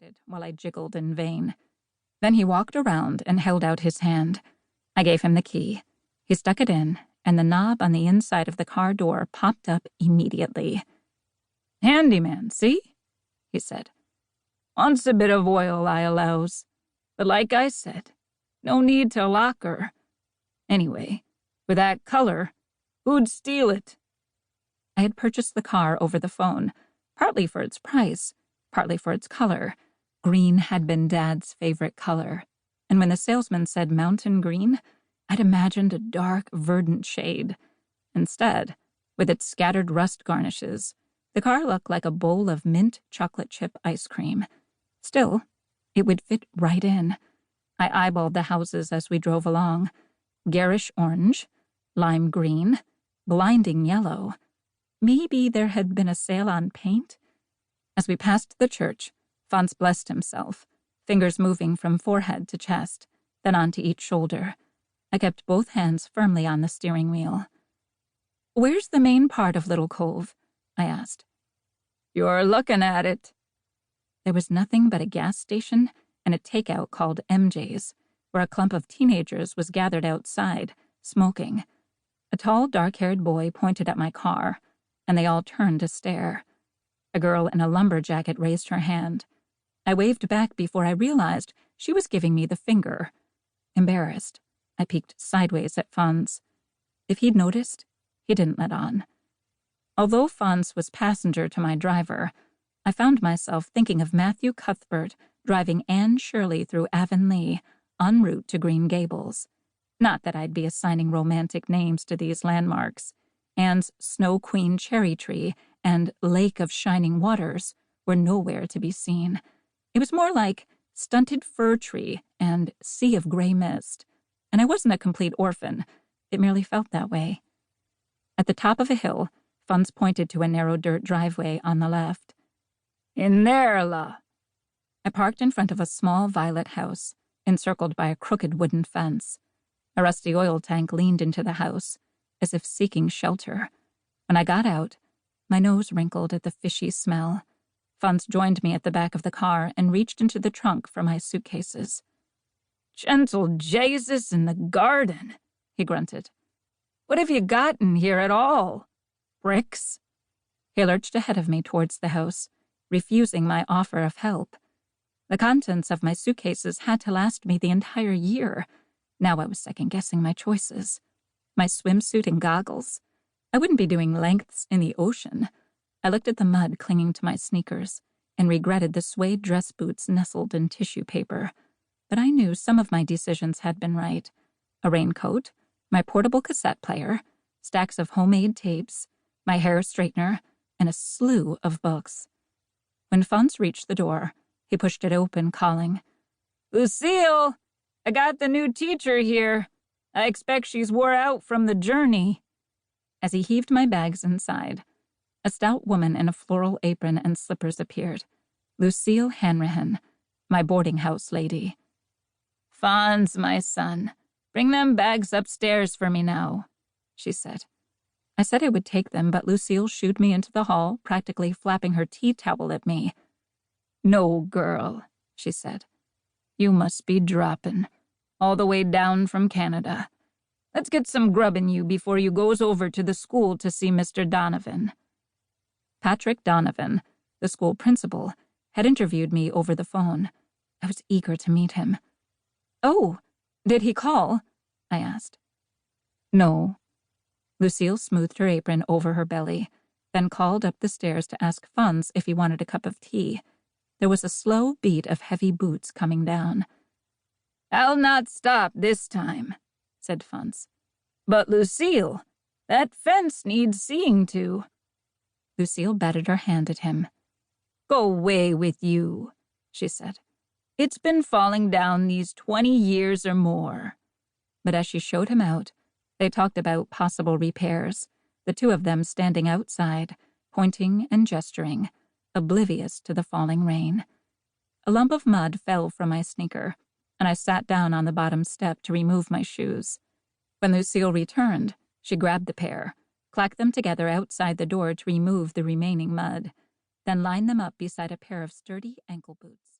ejaculated while I jiggled in vain. Then he walked around and held out his hand. I gave him the key. He stuck it in, and the knob on the inside of the car door popped up immediately. "Handyman, see?" he said. "Wants a bit of oil, I allows. But like I said, no need to lock her. Anyway, with that color, who'd steal it?" I had purchased the car over the phone, partly for its price, partly for its color. Green had been Dad's favorite color, and when the salesman said mountain green, I'd imagined a dark, verdant shade. Instead, with its scattered rust garnishes, the car looked like a bowl of mint chocolate chip ice cream. Still, it would fit right in. I eyeballed the houses as we drove along. Garish orange, lime green, blinding yellow. Maybe there had been a sale on paint? As we passed the church, Fons blessed himself, fingers moving from forehead to chest, then onto each shoulder. I kept both hands firmly on the steering wheel. "Where's the main part of Little Cove?" I asked. "You're looking at it." There was nothing but a gas station and a takeout called MJ's, where a clump of teenagers was gathered outside, smoking. A tall, dark-haired boy pointed at my car, and they all turned to stare. A girl in a lumber jacket raised her hand. I waved back before I realized she was giving me the finger. Embarrassed, I peeked sideways at Fons. If he'd noticed, he didn't let on. Although Fons was passenger to my driver, I found myself thinking of Matthew Cuthbert driving Anne Shirley through Avonlea, en route to Green Gables. Not that I'd be assigning romantic names to these landmarks. Anne's Snow Queen cherry tree and Lake of Shining Waters were nowhere to be seen. It was more like Stunted Fir Tree and Sea of Gray Mist. And I wasn't a complete orphan. It merely felt that way. At the top of a hill, Fons pointed to a narrow dirt driveway on the left. "In there, la." I parked in front of a small violet house, encircled by a crooked wooden fence. A rusty oil tank leaned into the house, as if seeking shelter. When I got out, my nose wrinkled at the fishy smell. Fons joined me at the back of the car and reached into the trunk for my suitcases. "Gentle Jesus in the garden," he grunted. "What have you got in here at all? Bricks?" He lurched ahead of me towards the house, refusing my offer of help. The contents of my suitcases had to last me the entire year. Now I was second-guessing my choices. My swimsuit and goggles. I wouldn't be doing lengths in the ocean. I looked at the mud clinging to my sneakers and regretted the suede dress boots nestled in tissue paper. But I knew some of my decisions had been right. A raincoat, my portable cassette player, stacks of homemade tapes, my hair straightener, and a slew of books. When Fons reached the door, he pushed it open, calling, "Lucille, I got the new teacher here. I expect she's wore out from the journey." As he heaved my bags inside, a stout woman in a floral apron and slippers appeared. Lucille Hanrahan, my boarding house lady. "Fons, my son, bring them bags upstairs for me now," she said. I said I would take them, but Lucille shooed me into the hall, practically flapping her tea towel at me. "No, girl," she said. "You must be droppin', all the way down from Canada. Let's get some grub in you before you goes over to the school to see Mr. Donovan." Patrick Donovan, the school principal, had interviewed me over the phone. I was eager to meet him. "Oh, did he call?" I asked. "No." Lucille smoothed her apron over her belly, then called up the stairs to ask Fons if he wanted a cup of tea. There was a slow beat of heavy boots coming down. "I'll not stop this time," said Fons. "But, Lucille, that fence needs seeing to." Lucille batted her hand at him. "Go away with you," she said. "It's been falling down these 20 years or more." But as she showed him out, they talked about possible repairs, the two of them standing outside, pointing and gesturing, oblivious to the falling rain. A lump of mud fell from my sneaker, and I sat down on the bottom step to remove my shoes. When Lucille returned, she grabbed the pair, clacked them together outside the door to remove the remaining mud, then lined them up beside a pair of sturdy ankle boots.